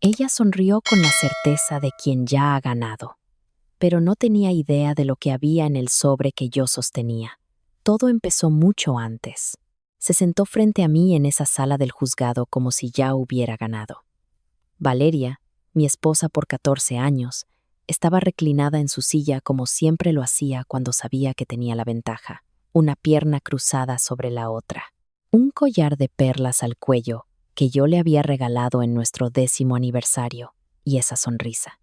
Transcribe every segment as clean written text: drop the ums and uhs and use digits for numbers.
Ella sonrió con la certeza de quien ya ha ganado, pero no tenía idea de lo que había en el sobre que yo sostenía. Todo empezó mucho antes. Se sentó frente a mí en esa sala del juzgado como si ya hubiera ganado. Valeria, mi esposa por 14 años, estaba reclinada en su silla como siempre lo hacía cuando sabía que tenía la ventaja, una pierna cruzada sobre la otra, un collar de perlas al cuello que yo le había regalado en nuestro 10º aniversario, y esa sonrisa.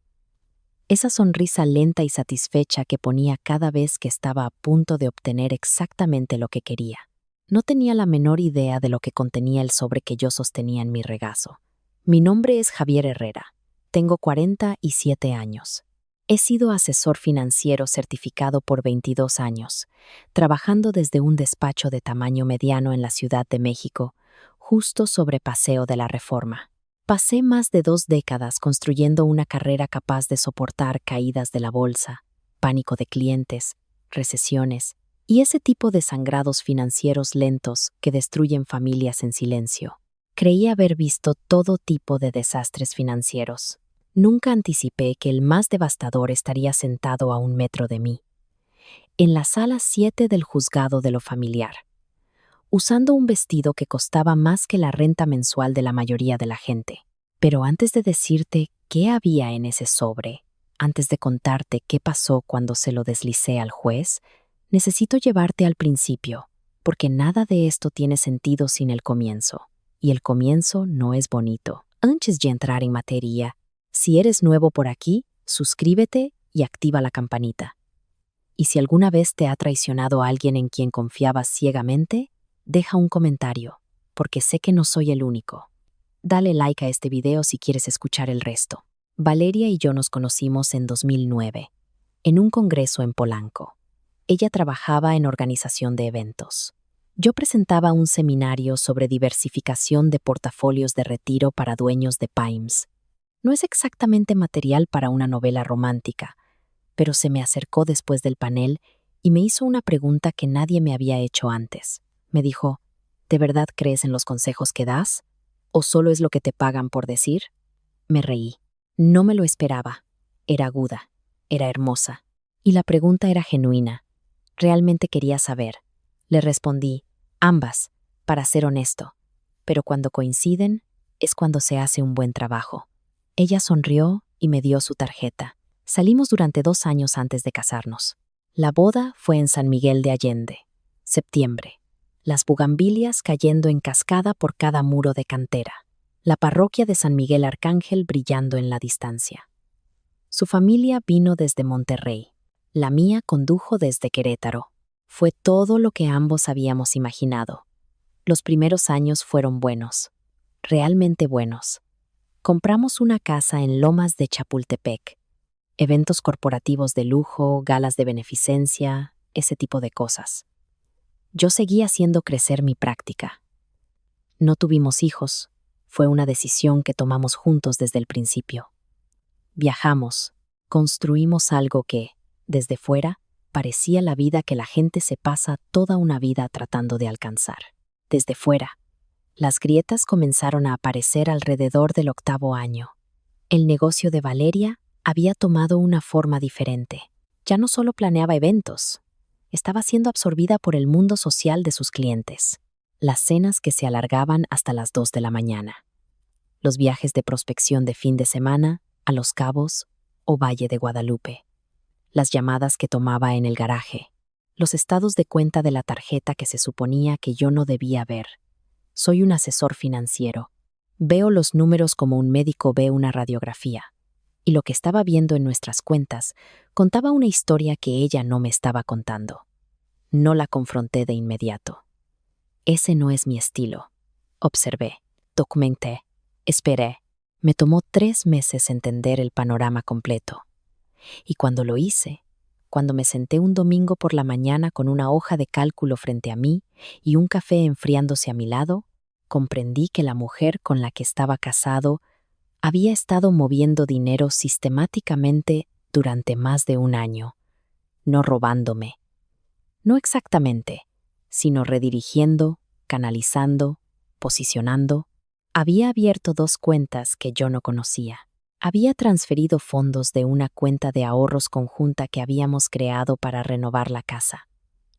Esa sonrisa lenta y satisfecha que ponía cada vez que estaba a punto de obtener exactamente lo que quería. No tenía la menor idea de lo que contenía el sobre que yo sostenía en mi regazo. Mi nombre es Javier Herrera. Tengo 47 años. He sido asesor financiero certificado por 22 años, trabajando desde un despacho de tamaño mediano en la Ciudad de México, justo sobre Paseo de la Reforma. Pasé más de 2 décadas construyendo una carrera capaz de soportar caídas de la bolsa, pánico de clientes, recesiones y ese tipo de sangrados financieros lentos que destruyen familias en silencio. Creí haber visto todo tipo de desastres financieros. Nunca anticipé que el más devastador estaría sentado a 1 metro de mí, en la sala 7 del juzgado de lo familiar, usando un vestido que costaba más que la renta mensual de la mayoría de la gente. Pero antes de decirte qué había en ese sobre, antes de contarte qué pasó cuando se lo deslicé al juez, necesito llevarte al principio, porque nada de esto tiene sentido sin el comienzo. Y el comienzo no es bonito. Antes de entrar en materia, si eres nuevo por aquí, suscríbete y activa la campanita. Y si alguna vez te ha traicionado alguien en quien confiabas ciegamente, deja un comentario, porque sé que no soy el único. Dale like a este video si quieres escuchar el resto. Valeria y yo nos conocimos en 2009, en un congreso en Polanco. Ella trabajaba en organización de eventos. Yo presentaba un seminario sobre diversificación de portafolios de retiro para dueños de PIMS. No es exactamente material para una novela romántica, pero se me acercó después del panel y me hizo una pregunta que nadie me había hecho antes. Me dijo, ¿de verdad crees en los consejos que das? ¿O solo es lo que te pagan por decir? Me reí. No me lo esperaba. Era aguda, era hermosa. Y la pregunta era genuina. Realmente quería saber. Le respondí, ambas, para ser honesto. Pero cuando coinciden, es cuando se hace un buen trabajo. Ella sonrió y me dio su tarjeta. Salimos durante 2 años antes de casarnos. La boda fue en San Miguel de Allende, septiembre. Las bugambilias cayendo en cascada por cada muro de cantera. La parroquia de San Miguel Arcángel brillando en la distancia. Su familia vino desde Monterrey. La mía condujo desde Querétaro. Fue todo lo que ambos habíamos imaginado. Los primeros años fueron buenos, realmente buenos. Compramos una casa en Lomas de Chapultepec. Eventos corporativos de lujo, galas de beneficencia, ese tipo de cosas. Yo seguía haciendo crecer mi práctica. No tuvimos hijos. Fue una decisión que tomamos juntos desde el principio. Viajamos, construimos algo que, desde fuera, parecía la vida que la gente se pasa toda una vida tratando de alcanzar. Desde fuera, las grietas comenzaron a aparecer alrededor del 8º año. El negocio de Valeria había tomado una forma diferente. Ya no solo planeaba eventos, estaba siendo absorbida por el mundo social de sus clientes. Las cenas que se alargaban hasta las 2 de la mañana. Los viajes de prospección de fin de semana a Los Cabos o Valle de Guadalupe. Las llamadas que tomaba en el garaje. Los estados de cuenta de la tarjeta que se suponía que yo no debía ver. Soy un asesor financiero. Veo los números como un médico ve una radiografía. Y lo que estaba viendo en nuestras cuentas contaba una historia que ella no me estaba contando. No la confronté de inmediato. Ese no es mi estilo. Observé, documenté, esperé. Me tomó 3 meses entender el panorama completo. Y cuando lo hice, cuando me senté un domingo por la mañana con una hoja de cálculo frente a mí y un café enfriándose a mi lado, comprendí que la mujer con la que estaba casado había estado moviendo dinero sistemáticamente durante más de 1 año, no robándome. No exactamente, sino redirigiendo, canalizando, posicionando, Había abierto 2 cuentas que yo no conocía. Había transferido fondos de una cuenta de ahorros conjunta que habíamos creado para renovar la casa.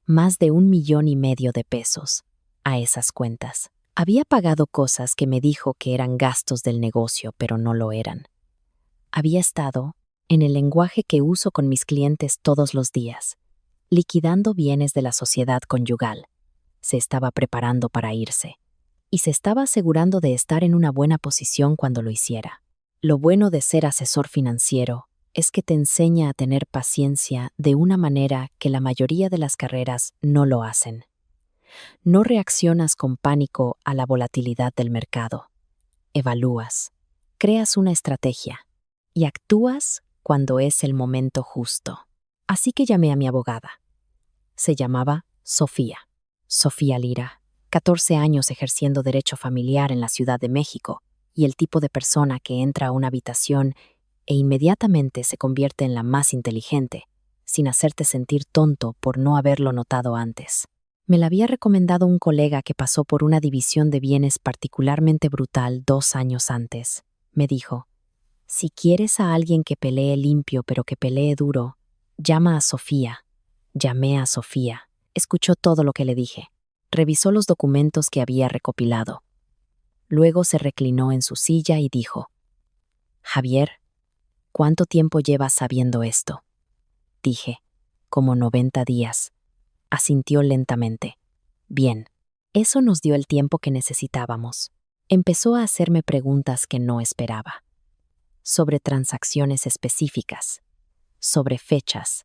Más de 1,5 millones de pesos a esas cuentas. Había pagado cosas que me dijo que eran gastos del negocio, pero no lo eran. Había estado, en el lenguaje que uso con mis clientes todos los días, liquidando bienes de la sociedad conyugal. Se estaba preparando para irse. Y se estaba asegurando de estar en una buena posición cuando lo hiciera. Lo bueno de ser asesor financiero es que te enseña a tener paciencia de una manera que la mayoría de las carreras no lo hacen. No reaccionas con pánico a la volatilidad del mercado. Evalúas, creas una estrategia y actúas cuando es el momento justo. Así que llamé a mi abogada. Se llamaba Sofía. Sofía Lira, 14 años ejerciendo derecho familiar en la Ciudad de México, y el tipo de persona que entra a una habitación e inmediatamente se convierte en la más inteligente, sin hacerte sentir tonto por no haberlo notado antes. Me la había recomendado un colega que pasó por una división de bienes particularmente brutal 2 años antes. Me dijo, si quieres a alguien que pelee limpio pero que pelee duro, llama a Sofía. Llamé a Sofía. Escuchó todo lo que le dije. Revisó los documentos que había recopilado. Luego se reclinó en su silla y dijo, Javier, ¿cuánto tiempo llevas sabiendo esto? Dije, como 90 días. Asintió lentamente. Bien, eso nos dio el tiempo que necesitábamos. Empezó a hacerme preguntas que no esperaba. Sobre transacciones específicas, sobre fechas,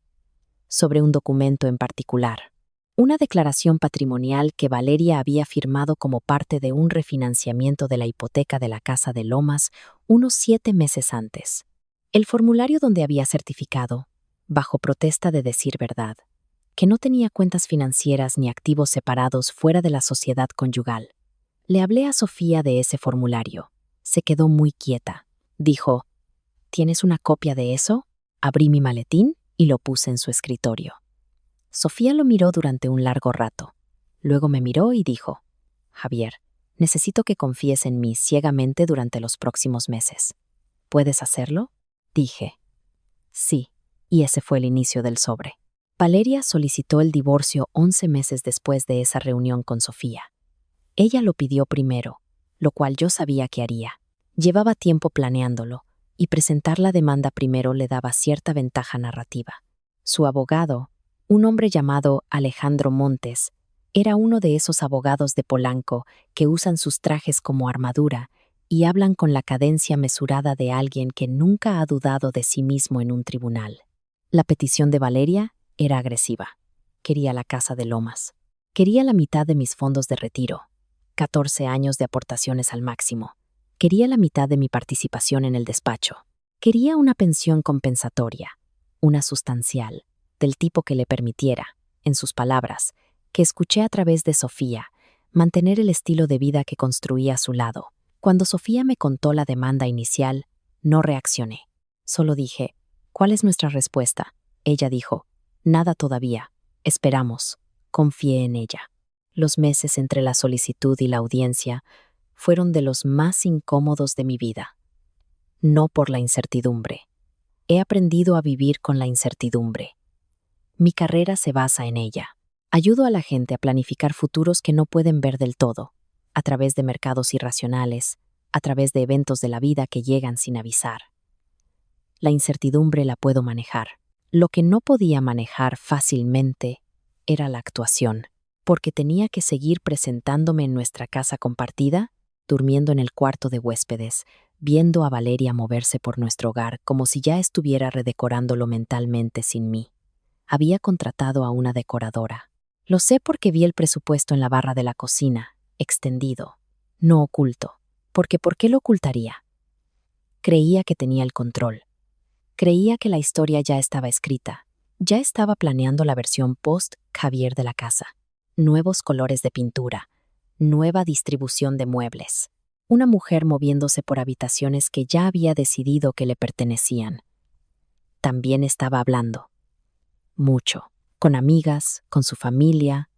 sobre un documento en particular. Una declaración patrimonial que Valeria había firmado como parte de un refinanciamiento de la hipoteca de la casa de Lomas unos 7 meses antes. El formulario donde había certificado, bajo protesta de decir verdad, que no tenía cuentas financieras ni activos separados fuera de la sociedad conyugal. Le hablé a Sofía de ese formulario. Se quedó muy quieta. Dijo, ¿tienes una copia de eso? Abrí mi maletín y lo puse en su escritorio. Sofía lo miró durante un largo rato. Luego me miró y dijo, Javier, necesito que confíes en mí ciegamente durante los próximos meses. ¿Puedes hacerlo? Dije, sí, y ese fue el inicio del sobre. Valeria solicitó el divorcio 11 meses después de esa reunión con Sofía. Ella lo pidió primero, lo cual yo sabía que haría. Llevaba tiempo planeándolo, y presentar la demanda primero le daba cierta ventaja narrativa. Su abogado, un hombre llamado Alejandro Montes, era uno de esos abogados de Polanco que usan sus trajes como armadura y hablan con la cadencia mesurada de alguien que nunca ha dudado de sí mismo en un tribunal. La petición de Valeria era agresiva. Quería la casa de Lomas. Quería la mitad de mis fondos de retiro. 14 años de aportaciones al máximo. Quería la mitad de mi participación en el despacho. Quería una pensión compensatoria, una sustancial, del tipo que le permitiera, en sus palabras, que escuché a través de Sofía, mantener el estilo de vida que construía a su lado. Cuando Sofía me contó la demanda inicial, no reaccioné. Solo dije, ¿cuál es nuestra respuesta? Ella dijo, nada todavía. Esperamos. Confié en ella. Los meses entre la solicitud y la audiencia fueron de los más incómodos de mi vida. No por la incertidumbre. He aprendido a vivir con la incertidumbre. Mi carrera se basa en ella. Ayudo a la gente a planificar futuros que no pueden ver del todo, a través de mercados irracionales, a través de eventos de la vida que llegan sin avisar. La incertidumbre la puedo manejar. Lo que no podía manejar fácilmente era la actuación, porque tenía que seguir presentándome en nuestra casa compartida, durmiendo en el cuarto de huéspedes, viendo a Valeria moverse por nuestro hogar como si ya estuviera redecorándolo mentalmente sin mí. Había contratado a una decoradora. Lo sé porque vi el presupuesto en la barra de la cocina, extendido, no oculto, porque ¿por qué lo ocultaría? Creía que tenía el control. Creía que la historia ya estaba escrita. Ya estaba planeando la versión post-Javier de la casa. Nuevos colores de pintura. Nueva distribución de muebles. Una mujer moviéndose por habitaciones que ya había decidido que le pertenecían. También estaba hablando. Mucho. Con amigas, con su familia.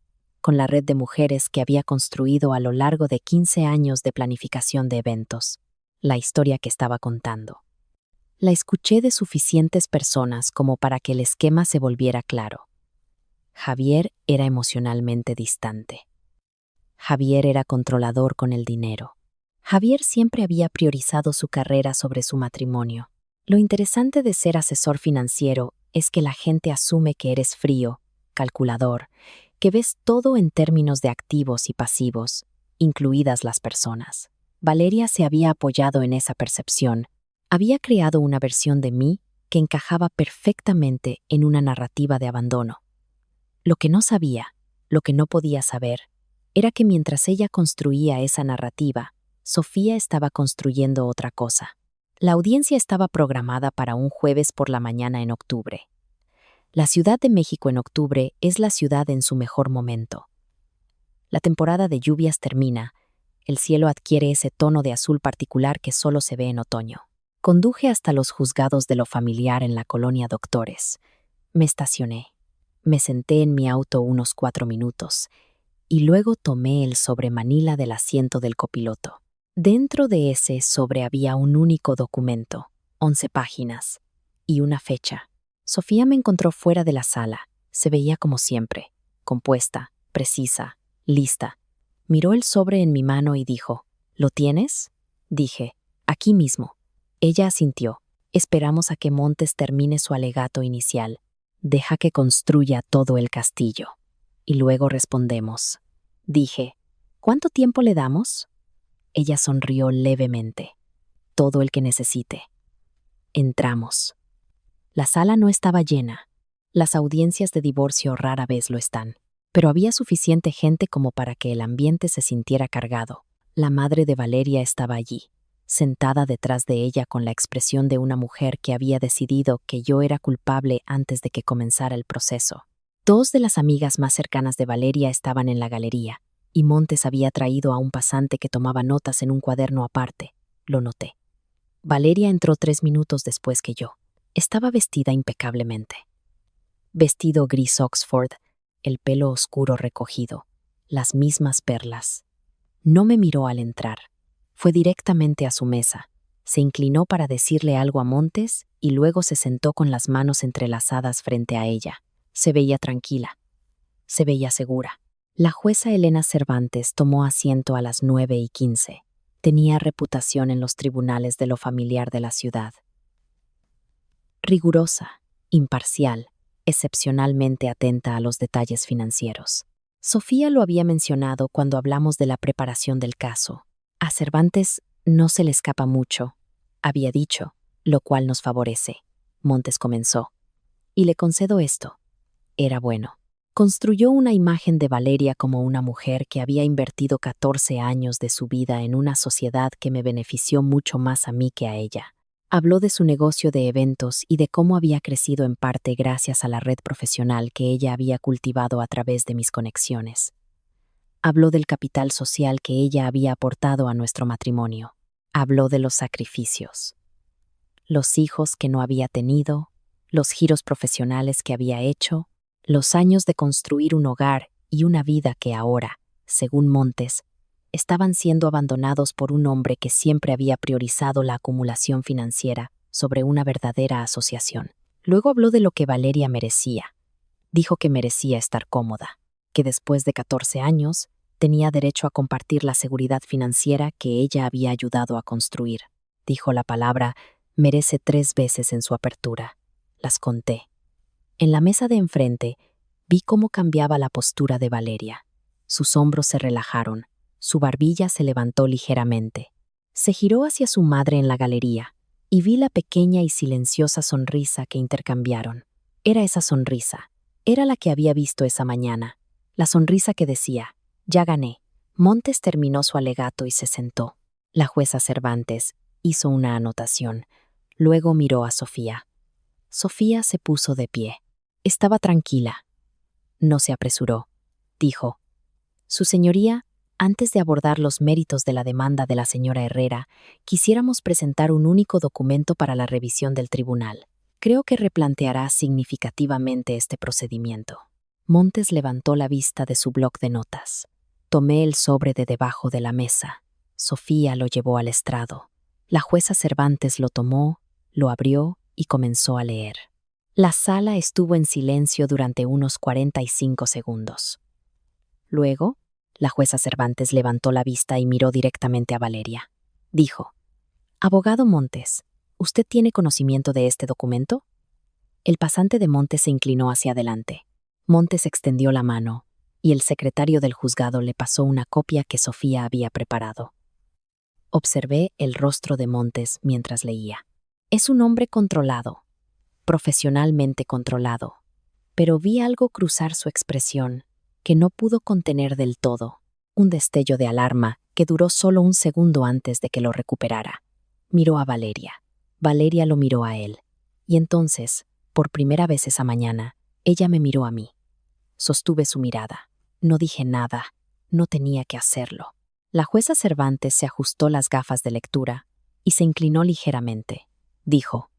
con la red de mujeres que había construido a lo largo de 15 años de planificación de eventos, la historia que estaba contando. La escuché de suficientes personas como para que el esquema se volviera claro. Javier era emocionalmente distante. Javier era controlador con el dinero. Javier siempre había priorizado su carrera sobre su matrimonio. Lo interesante de ser asesor financiero es que la gente asume que eres frío, calculador, que ves todo en términos de activos y pasivos, incluidas las personas. Valeria se había apoyado en esa percepción. Había creado una versión de mí que encajaba perfectamente en una narrativa de abandono. Lo que no sabía, lo que no podía saber, era que mientras ella construía esa narrativa, Sofía estaba construyendo otra cosa. La audiencia estaba programada para un jueves por la mañana en octubre. La Ciudad de México en octubre es la ciudad en su mejor momento. La temporada de lluvias termina, el cielo adquiere ese tono de azul particular que solo se ve en otoño. Conduje hasta los juzgados de lo familiar en la colonia Doctores. Me estacioné. Me senté en mi auto unos 4 minutos y luego tomé el sobremanila del asiento del copiloto. Dentro de ese sobre había un único documento, 11 páginas, y una fecha. Sofía me encontró fuera de la sala. Se veía como siempre, compuesta, precisa, lista. Miró el sobre en mi mano y dijo, ¿lo tienes? Dije, aquí mismo. Ella asintió. Esperamos a que Montes termine su alegato inicial. Deja que construya todo el castillo. Y luego respondemos. Dije, ¿cuánto tiempo le damos? Ella sonrió levemente. Todo el que necesite. Entramos. La sala no estaba llena. Las audiencias de divorcio rara vez lo están. Pero había suficiente gente como para que el ambiente se sintiera cargado. La madre de Valeria estaba allí, sentada detrás de ella con la expresión de una mujer que había decidido que yo era culpable antes de que comenzara el proceso. 2 de las amigas más cercanas de Valeria estaban en la galería, y Montes había traído a un pasante que tomaba notas en un cuaderno aparte. Lo noté. Valeria entró 3 minutos después que yo. Estaba vestida impecablemente. Vestido gris Oxford, el pelo oscuro recogido, las mismas perlas. No me miró al entrar. Fue directamente a su mesa. Se inclinó para decirle algo a Montes y luego se sentó con las manos entrelazadas frente a ella. Se veía tranquila. Se veía segura. La jueza Elena Cervantes tomó asiento a las 9:15. Tenía reputación en los tribunales de lo familiar de la ciudad. Rigurosa, imparcial, excepcionalmente atenta a los detalles financieros. Sofía lo había mencionado cuando hablamos de la preparación del caso. A Cervantes no se le escapa mucho, había dicho, lo cual nos favorece. Montes comenzó. Y le concedo esto. Era bueno. Construyó una imagen de Valeria como una mujer que había invertido 14 años de su vida en una sociedad que me benefició mucho más a mí que a ella. Habló de su negocio de eventos y de cómo había crecido en parte gracias a la red profesional que ella había cultivado a través de mis conexiones. Habló del capital social que ella había aportado a nuestro matrimonio. Habló de los sacrificios. Los hijos que no había tenido, los giros profesionales que había hecho, los años de construir un hogar y una vida que ahora, según Montes, estaban siendo abandonados por un hombre que siempre había priorizado la acumulación financiera sobre una verdadera asociación. Luego habló de lo que Valeria merecía. Dijo que merecía estar cómoda, que después de 14 años tenía derecho a compartir la seguridad financiera que ella había ayudado a construir. Dijo la palabra merece 3 veces en su apertura. Las conté. En la mesa de enfrente, vi cómo cambiaba la postura de Valeria. Sus hombros se relajaron, su barbilla se levantó ligeramente. Se giró hacia su madre en la galería, y vi la pequeña y silenciosa sonrisa que intercambiaron. Era esa sonrisa, era la que había visto esa mañana, la sonrisa que decía, ya gané. Montes terminó su alegato y se sentó. La jueza Cervantes hizo una anotación, luego miró a Sofía. Sofía se puso de pie. Estaba tranquila. No se apresuró. Dijo, Su señoría, antes de abordar los méritos de la demanda de la señora Herrera, quisiéramos presentar un único documento para la revisión del tribunal. Creo que replanteará significativamente este procedimiento. Montes levantó la vista de su bloc de notas. Tomé el sobre de debajo de la mesa. Sofía lo llevó al estrado. La jueza Cervantes lo tomó, lo abrió y comenzó a leer. La sala estuvo en silencio durante unos 45 segundos. Luego, la jueza Cervantes levantó la vista y miró directamente a Valeria. Dijo: «Abogado Montes, ¿usted tiene conocimiento de este documento?». El pasante de Montes se inclinó hacia adelante. Montes extendió la mano, y el secretario del juzgado le pasó una copia que Sofía había preparado. Observé el rostro de Montes mientras leía. Es un hombre controlado, profesionalmente controlado, pero vi algo cruzar su expresión que no pudo contener del todo, un destello de alarma que duró solo un segundo antes de que lo recuperara. Miró a Valeria. Valeria lo miró a él. Y entonces, por primera vez esa mañana, ella me miró a mí. Sostuve su mirada. No dije nada. No tenía que hacerlo. La jueza Cervantes se ajustó las gafas de lectura y se inclinó ligeramente. Dijo: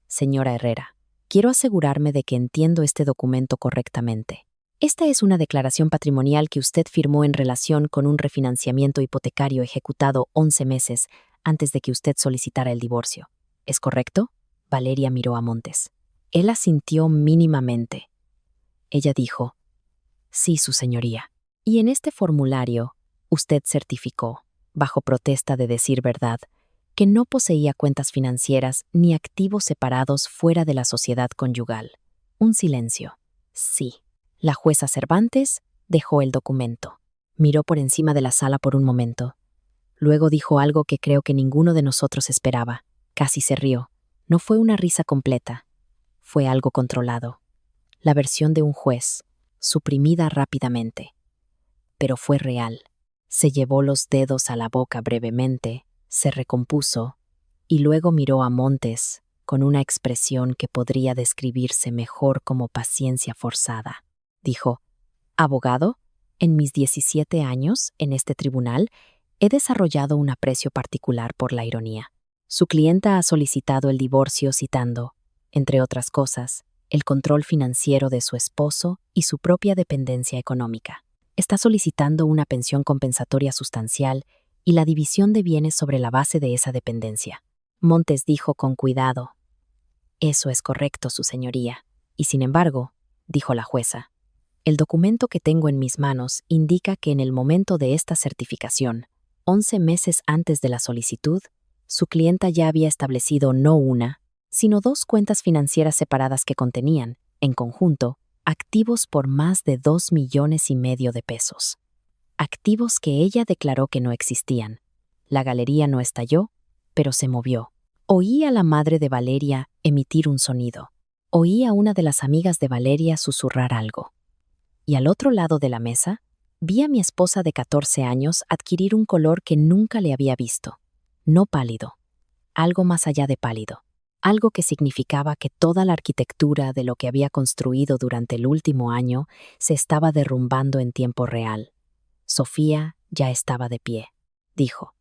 «Señora Herrera, quiero asegurarme de que entiendo este documento correctamente. Esta es una declaración patrimonial que usted firmó en relación con un refinanciamiento hipotecario ejecutado 11 meses antes de que usted solicitara el divorcio. ¿Es correcto?». Valeria miró a Montes. Él asintió mínimamente. Ella dijo: «Sí, su señoría. Y en este formulario, usted certificó, bajo protesta de decir verdad, que no poseía cuentas financieras ni activos separados fuera de la sociedad conyugal». Un silencio. Sí. La jueza Cervantes dejó el documento. Miró por encima de la sala por un momento. Luego dijo algo que creo que ninguno de nosotros esperaba. Casi se rió. No fue una risa completa. Fue algo controlado. La versión de un juez, suprimida rápidamente. Pero fue real. Se llevó los dedos a la boca brevemente, se recompuso y luego miró a Montes con una expresión que podría describirse mejor como paciencia forzada. Dijo: «Abogado, en mis 17 años en este tribunal he desarrollado un aprecio particular por la ironía. Su clienta ha solicitado el divorcio citando, entre otras cosas, el control financiero de su esposo y su propia dependencia económica. Está solicitando una pensión compensatoria sustancial y la división de bienes sobre la base de esa dependencia». Montes dijo con cuidado: «Eso es correcto, su señoría. Y sin embargo», dijo la jueza, «el documento que tengo en mis manos indica que en el momento de esta certificación, 11 meses antes de la solicitud, su clienta ya había establecido no una, sino 2 cuentas financieras separadas que contenían, en conjunto, activos por más de 2,5 millones de pesos. Activos que ella declaró que no existían. La galería no estalló, pero se movió. Oí a la madre de Valeria emitir un sonido. Oí a una de las amigas de Valeria susurrar algo. Y al otro lado de la mesa, vi a mi esposa de 14 años adquirir un color que nunca le había visto. No pálido, algo más allá de pálido. Algo que significaba que toda la arquitectura de lo que había construido durante el último año se estaba derrumbando en tiempo real. Sofía ya estaba de pie. Dijo: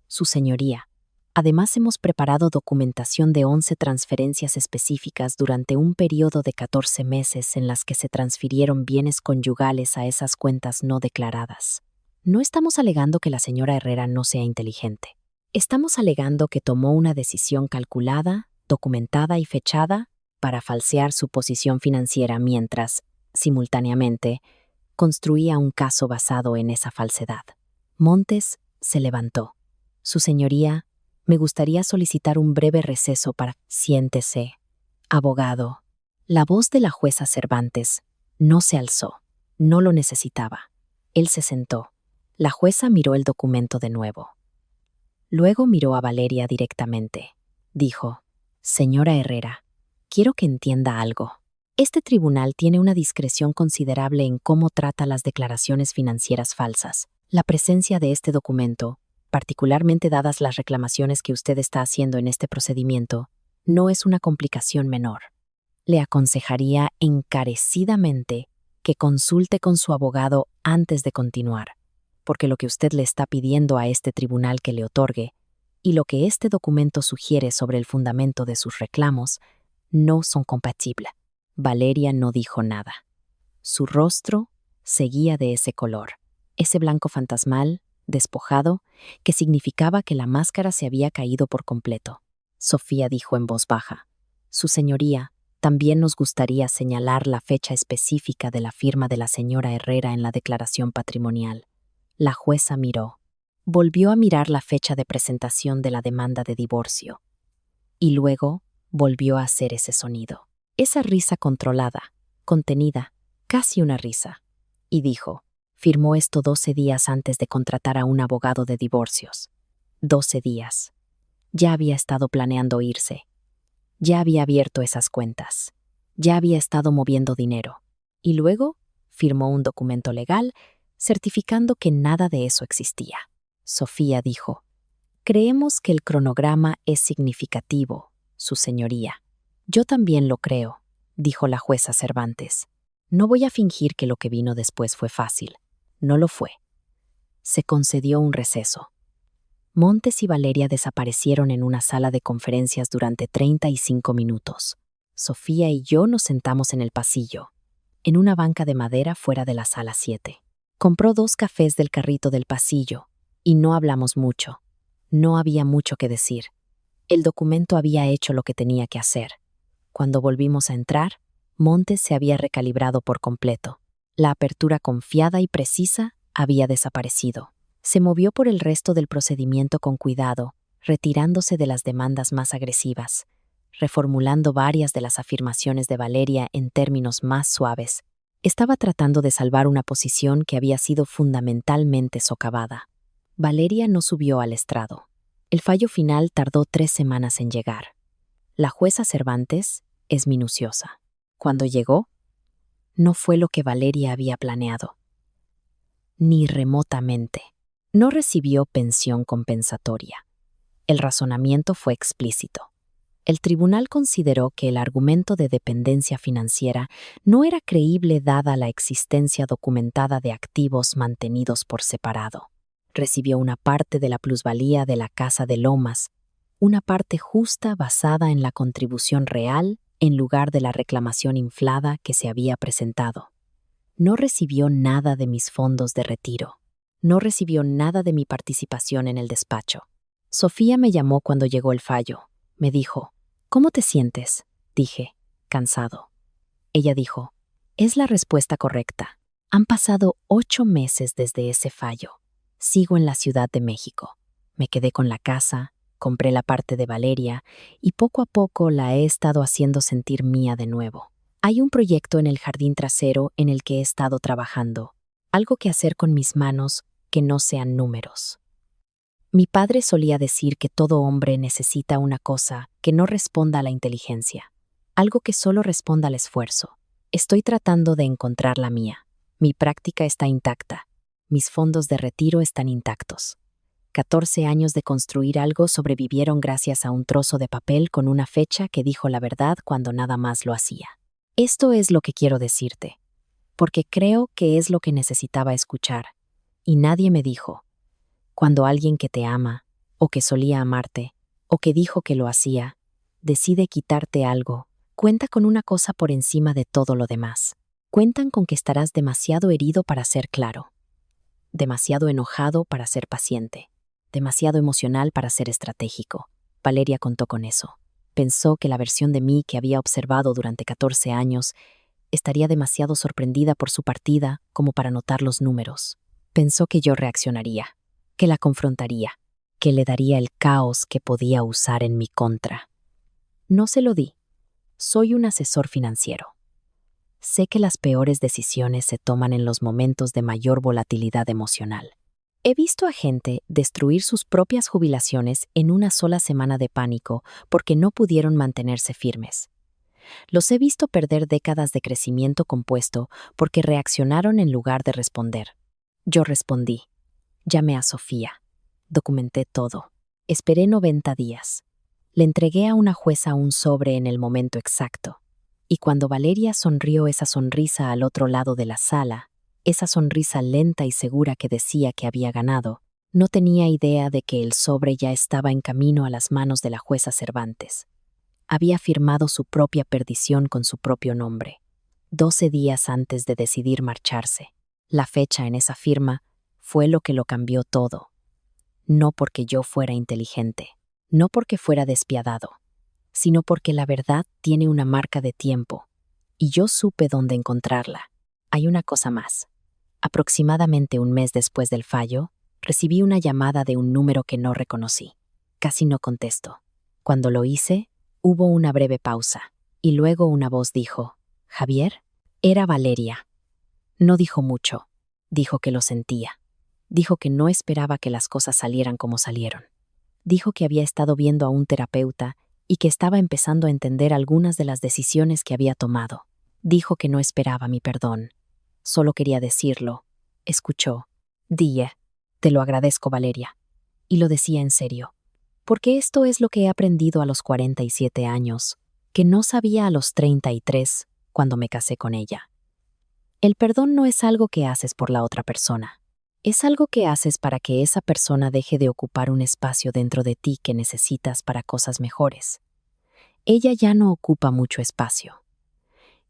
«Su señoría, además hemos preparado documentación de 11 transferencias específicas durante un periodo de 14 meses en las que se transfirieron bienes conyugales a esas cuentas no declaradas. No estamos alegando que la señora Herrera no sea inteligente. Estamos alegando que tomó una decisión calculada, documentada y fechada para falsear su posición financiera mientras, simultáneamente, construía un caso basado en esa falsedad». Montes se levantó. «Su señoría, me gustaría solicitar un breve receso para...». «Siéntese, abogado». La voz de la jueza Cervantes no se alzó. No lo necesitaba. Él se sentó. La jueza miró el documento de nuevo. Luego miró a Valeria directamente. Dijo: «Señora Herrera, quiero que entienda algo. Este tribunal tiene una discreción considerable en cómo trata las declaraciones financieras falsas. La presencia de este documento, particularmente dadas las reclamaciones que usted está haciendo en este procedimiento, no es una complicación menor. Le aconsejaría encarecidamente que consulte con su abogado antes de continuar, porque lo que usted le está pidiendo a este tribunal que le otorgue y lo que este documento sugiere sobre el fundamento de sus reclamos no son compatibles». Valeria no dijo nada. Su rostro seguía de ese color, ese blanco fantasmal, despojado, que significaba que la máscara se había caído por completo. Sofía dijo en voz baja: «Su señoría, también nos gustaría señalar la fecha específica de la firma de la señora Herrera en la declaración patrimonial». La jueza miró. Volvió a mirar la fecha de presentación de la demanda de divorcio. Y luego volvió a hacer ese sonido. Esa risa controlada, contenida, casi una risa. Y dijo: «Firmó esto 12 días antes de contratar a un abogado de divorcios». 12 días. Ya había estado planeando irse. Ya había abierto esas cuentas. Ya había estado moviendo dinero. Y luego firmó un documento legal certificando que nada de eso existía. Sofía dijo: «Creemos que el cronograma es significativo, su señoría». «Yo también lo creo», dijo la jueza Cervantes. «No voy a fingir que lo que vino después fue fácil. No lo fue». Se concedió un receso. Montes y Valeria desaparecieron en una sala de conferencias durante 35 minutos. Sofía y yo nos sentamos en el pasillo, en una banca de madera fuera de la sala 7. Compró 2 cafés del carrito del pasillo, y no hablamos mucho. No había mucho que decir. El documento había hecho lo que tenía que hacer. Cuando volvimos a entrar, Montes se había recalibrado por completo. La apertura confiada y precisa había desaparecido. Se movió por el resto del procedimiento con cuidado, retirándose de las demandas más agresivas, reformulando varias de las afirmaciones de Valeria en términos más suaves. Estaba tratando de salvar una posición que había sido fundamentalmente socavada. Valeria no subió al estrado. El fallo final tardó 3 semanas en llegar. La jueza Cervantes es minuciosa. Cuando llegó, no fue lo que Valeria había planeado. Ni remotamente. No recibió pensión compensatoria. El razonamiento fue explícito. El tribunal consideró que el argumento de dependencia financiera no era creíble dada la existencia documentada de activos mantenidos por separado. Recibió una parte de la plusvalía de la Casa de Lomas, una parte justa basada en la contribución real en lugar de la reclamación inflada que se había presentado. No recibió nada de mis fondos de retiro. No recibió nada de mi participación en el despacho. Sofía me llamó cuando llegó el fallo. Me dijo: «¿Cómo te sientes?». Dije: «Cansado». Ella dijo: «Es la respuesta correcta. Han pasado 8 meses desde ese fallo. Sigo en la Ciudad de México. Me quedé con la casa, compré la parte de Valeria y poco a poco la he estado haciendo sentir mía de nuevo. Hay un proyecto en el jardín trasero en el que he estado trabajando. Algo que hacer con mis manos que no sean números». Mi padre solía decir que todo hombre necesita una cosa que no responda a la inteligencia, algo que solo responda al esfuerzo. Estoy tratando de encontrar la mía. Mi práctica está intacta. Mis fondos de retiro están intactos. 14 años de construir algo sobrevivieron gracias a un trozo de papel con una fecha que dijo la verdad cuando nada más lo hacía. Esto es lo que quiero decirte, porque creo que es lo que necesitaba escuchar. Y nadie me dijo: cuando alguien que te ama, o que solía amarte, o que dijo que lo hacía, decide quitarte algo, cuenta con una cosa por encima de todo lo demás. Cuentan con que estarás demasiado herido para ser claro, demasiado enojado para ser paciente, demasiado emocional para ser estratégico. Valeria contó con eso. Pensó que la versión de mí que había observado durante 14 años estaría demasiado sorprendida por su partida como para notar los números. Pensó que yo reaccionaría, que la confrontaría, que le daría el caos que podía usar en mi contra. No se lo di. Soy un asesor financiero. Sé que las peores decisiones se toman en los momentos de mayor volatilidad emocional. He visto a gente destruir sus propias jubilaciones en una sola semana de pánico porque no pudieron mantenerse firmes. Los he visto perder décadas de crecimiento compuesto porque reaccionaron en lugar de responder. Yo respondí. Llamé a Sofía. Documenté todo. Esperé 90 días. Le entregué a una jueza un sobre en el momento exacto. Y cuando Valeria sonrió esa sonrisa al otro lado de la sala, esa sonrisa lenta y segura que decía que había ganado, no tenía idea de que el sobre ya estaba en camino a las manos de la jueza Cervantes. Había firmado su propia perdición con su propio nombre. 12 días antes de decidir marcharse. La fecha en esa firma fue lo que lo cambió todo. No porque yo fuera inteligente, no porque fuera despiadado, sino porque la verdad tiene una marca de tiempo, y yo supe dónde encontrarla. Hay una cosa más. Aproximadamente un mes después del fallo, recibí una llamada de un número que no reconocí. Casi no contesto. Cuando lo hice, hubo una breve pausa, y luego una voz dijo, «¿Javier?» Era Valeria. No dijo mucho. Dijo que lo sentía. Dijo que no esperaba que las cosas salieran como salieron. Dijo que había estado viendo a un terapeuta y que estaba empezando a entender algunas de las decisiones que había tomado. Dijo que no esperaba mi perdón. Solo quería decirlo. Escuchó. «Die, te lo agradezco, Valeria». Y lo decía en serio. Porque esto es lo que he aprendido a los 47 años, que no sabía a los 33 cuando me casé con ella. El perdón no es algo que haces por la otra persona. Es algo que haces para que esa persona deje de ocupar un espacio dentro de ti que necesitas para cosas mejores. Ella ya no ocupa mucho espacio.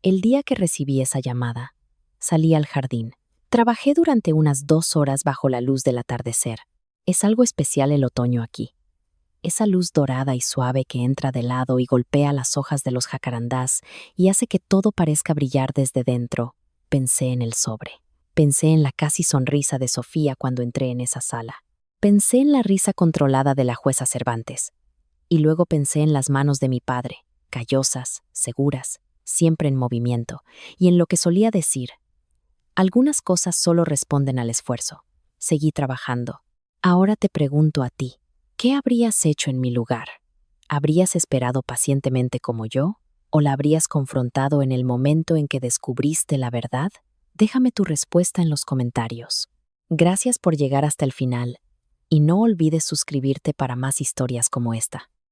El día que recibí esa llamada, salí al jardín. Trabajé durante unas 2 horas bajo la luz del atardecer. Es algo especial el otoño aquí. Esa luz dorada y suave que entra de lado y golpea las hojas de los jacarandás y hace que todo parezca brillar desde dentro. Pensé en el sobre. Pensé en la casi sonrisa de Sofía cuando entré en esa sala. Pensé en la risa controlada de la jueza Cervantes. Y luego pensé en las manos de mi padre, callosas, seguras, siempre en movimiento, y en lo que solía decir. Algunas cosas solo responden al esfuerzo. Seguí trabajando. Ahora te pregunto a ti, ¿qué habrías hecho en mi lugar? ¿Habrías esperado pacientemente como yo? ¿O la habrías confrontado en el momento en que descubriste la verdad? Déjame tu respuesta en los comentarios. Gracias por llegar hasta el final, y no olvides suscribirte para más historias como esta.